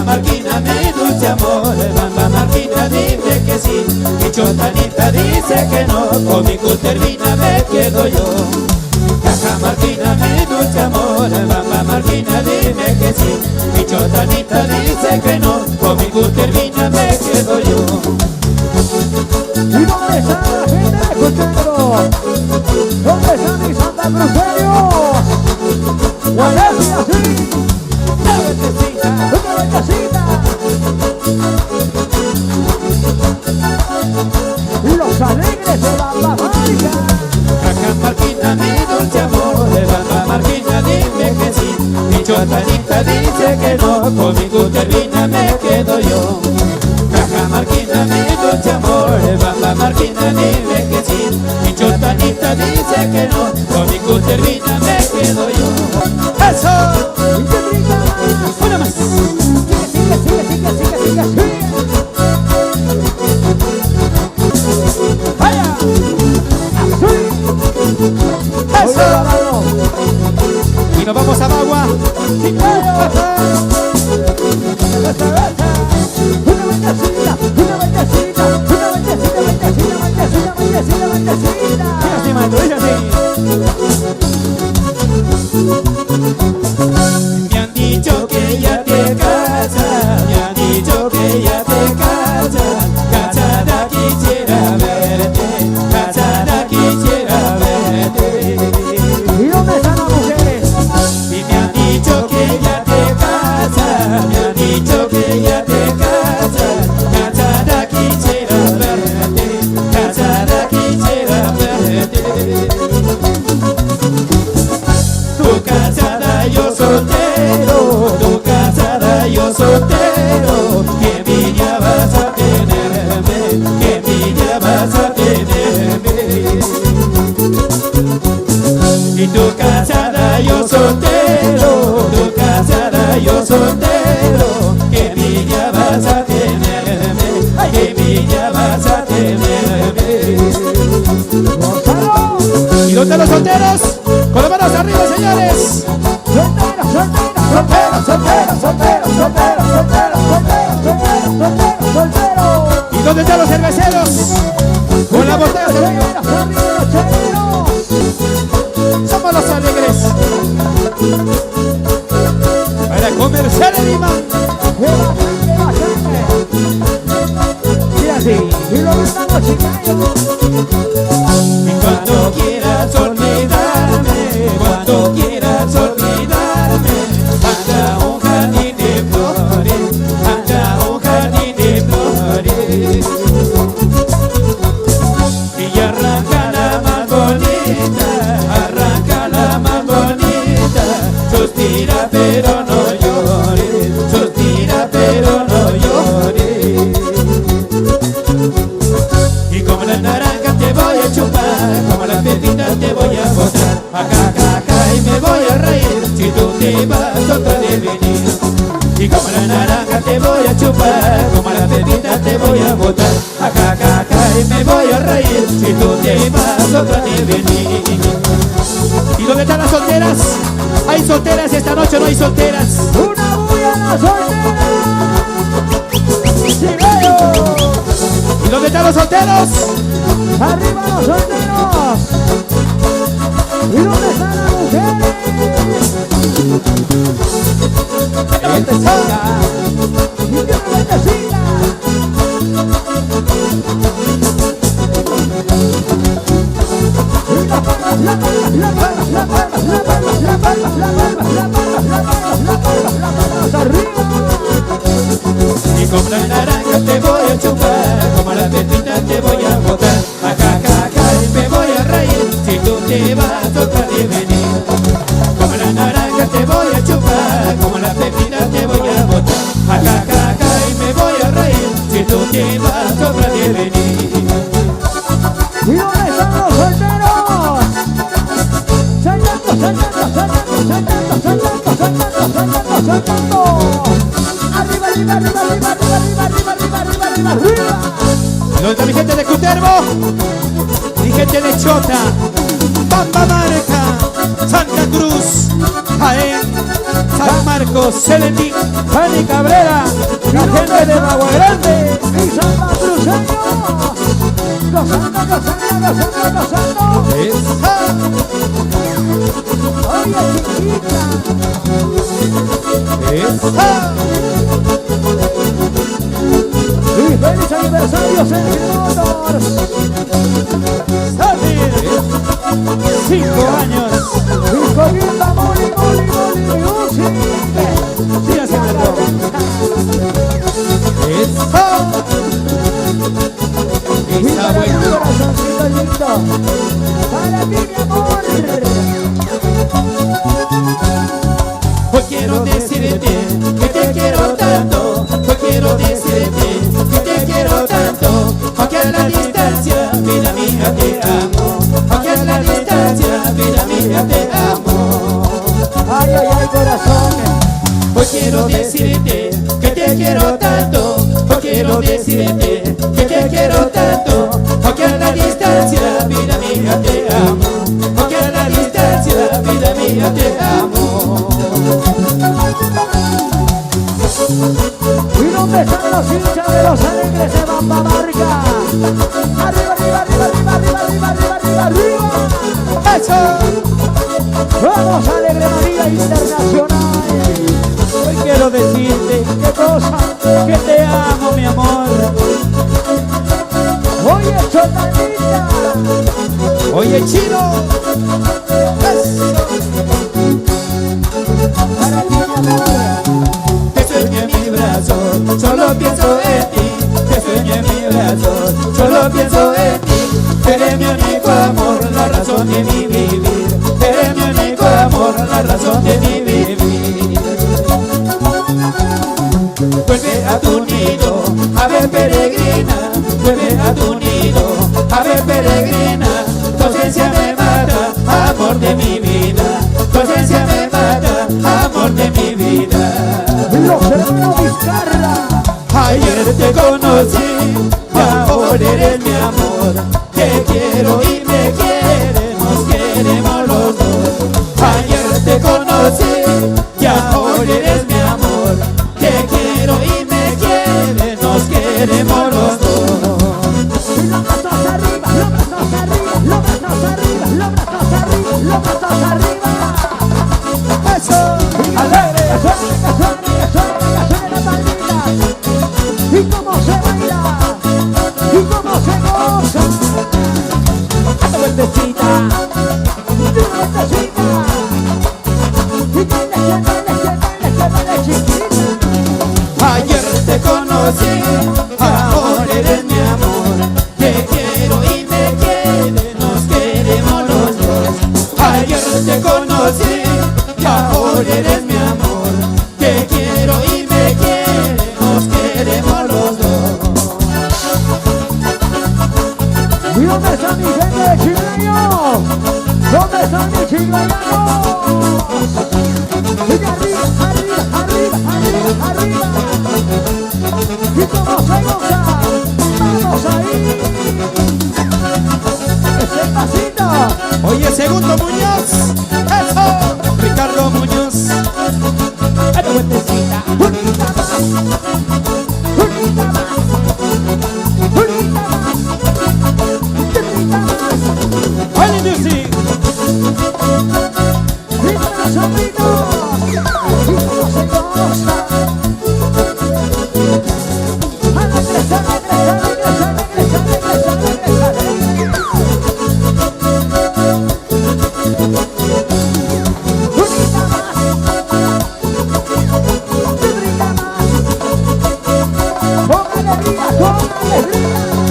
Cajamarquina, mi dulce amor, Cajamarquina, dime que sí. Mi chotanita dice que no, con mi cutervina me quedo yo. Cajamarquina, mi dulce amor, Cajamarquina, dime que sí. Mi chotanita dice que no, con mi cutervina me quedo yo. ¿Y dónde está la gente de Costero? ¿Dónde está mi Santa Crucerio? ¡Guardia, sí! ¡Una vueltecita! ¡Los alegres de Bamba Mágica! Cajamarquina, mi dulce amor, de Cajamarquina, dime que sí. Mi chotanita dice que no, con mi cutervina me quedo yo. Cajamarquina, mi dulce amor, de Cajamarquina, dime que sí. Mi chotanita dice que no, con mi cutervina me quedo yo. ¡Eso! ¡Y te brinca más! ¡Una más! ¡Sigue! ¡Vaya! ¡Eso! Y nos vamos a Bagua. Me han dicho que ya te casas, me han dicho que ya te casas. Casada quisiera verte, casada quisiera verte. ¿Y dónde están las mujeres? Y me han dicho que ya te casas, me han dicho que ya te casas. Casada quisiera verte, casada quisiera verte. Tu casada yo soltero, tu casada yo soltero. Que envidia vas a tenerme, que envidia vas a tenerme. Y tu casada yo soltero, tu casada yo soltero. Que envidia vas a tenerme, que envidia vas a tenerme. ¿Y dónde los solteros? Con las manos arriba, señores. ¿Y dónde están los cerveceros? Con la botella arriba. Somos los alegres. Para comercial en Lima. Y cuando quieras olvidarme, cuando quieras olvidarme, anda un jardín de flores, anda un jardín de flores. Y arranca la más bonita, arranca la más bonita. Suspira pero no llores, suspira pero no llores. Y como la naranja te voy a chupar, como las pepitas te voy a botar. Acá y me voy a reír si tú te vas otra de venir. Y como la naranja te voy a chupar, como las pepitas te voy a botar. Acá y me voy a reír si tú te vas otra de venir. ¿Y dónde están las solteras? ¿Hay solteras esta noche o no hay solteras? ¡Una bulla a la soltera! ¿Y dónde están los solteros? ¡Arriba los solteros! ¿Y dónde están las mujeres? ¡Y qué vueltecita! Y como la naranja te voy a chupar, como la pepita te voy a botar. Acá y me voy a reír si tú te vas otra de venir. Como la naranja te voy a chupar, como la pepita te voy a botar. Acá y me voy a reír si tú te vas otra de venir. ¿Y dónde están los solteros? Saltando. Arriba. ¿Dónde está mi gente de Cutervo? Mi gente de Chota, Bamba Marca, Santa Cruz, Jaén, San Marcos. Marcos, Selentín, Fanny Cabrera, la gente de Agua Grande. Y Santa Cruceño. Gozando, gozando, gozando, gozando. Esa. Oye, chiquita. Esa. Y feliz aniversario, Sergio Motors. Samir, 5 años. Y comienza Moli, Moli, Moli Music. Sí, haciendo. Esa. Y Está para tu bueno. corazoncito lindo. Para ti, mi amor. Hoy quiero decirte que te quiero tanto. Hoy quiero decirte que te quiero tanto. Aunque a la distancia, vida mía, te amo. Aunque a la distancia, vida mía, te amo. Ay, ay, ay, corazón. Hoy quiero decirte que te quiero tanto. Hoy quiero decirte que te quiero tanto. Aunque a la distancia, vida mía, te amo. Aunque a la distancia, vida mía, te amo. ¿Y dónde están los hinchas de los alegres de Bamba Marca? Arriba, arriba, arriba, arriba, arriba, arriba, arriba, arriba, arriba. ¡Eso! Vamos, Alegre María Internacional. Hoy quiero decirte ¿Qué cosa? que te amo, mi amor. Oye, Chotanita. Oye, Chino. Para ti, mi amor. Te sueño en mi brazo, solo pienso en ti. Te sueño en mi brazo, solo pienso en ti. Eres mi único amor, la razón de mi vivir. Eres mi único amor, la razón de mi vivir. Vuelve a tu nido, ave peregrina. Vuelve a tu nido, ave peregrina. Tu ausencia me mata, amor de mi vida. Tu ausencia me mata, amor de mi vida. Los hermanos Vizcarra. Ayer te conocí, ahora eres mi amor. Te quiero y me quieres, nos queremos los dos. Ayer te conocí, y ahora eres mi amor. Te quiero y me quieres, nos queremos los dos. Y los brazos arriba, los brazos arriba, los brazos arriba, los brazos arriba, los brazos arriba. Eso, Y alegre. que suene la palmita. Y cómo se baila, y cómo se goza. Date vueltecita. Y una vueltecita. Y que baile, chiquita. Ayer te conocí, ahora eres mi amor. Te quiero y me quieres, nos queremos los dos. Ayer te conocí, y ahora eres mi amor. Te quiero y me quieres, nos queremos los dos. ¿Y dónde está mi gente de chileños? ¿Dónde están mis chileños? Y arriba, arriba, arriba, arriba, arriba. ¿Y cómo se goza? ¡Vamos ahí! ¡Ese pasito! Oye, Segundo Muñoz, eso, Ricardo Muñoz. Date vueltecita. ¡Unita más! ¡Unita más! ¡Unita más! ¡Unita más! Oye, Music. ¡Y con los sobrinos! ¡Y cómo se goza! ¡Alegres, alegres, alegres, alegres, alegres, alegres! ¡Unita más! ¡Unita más! ¡Con alegría, con alegría!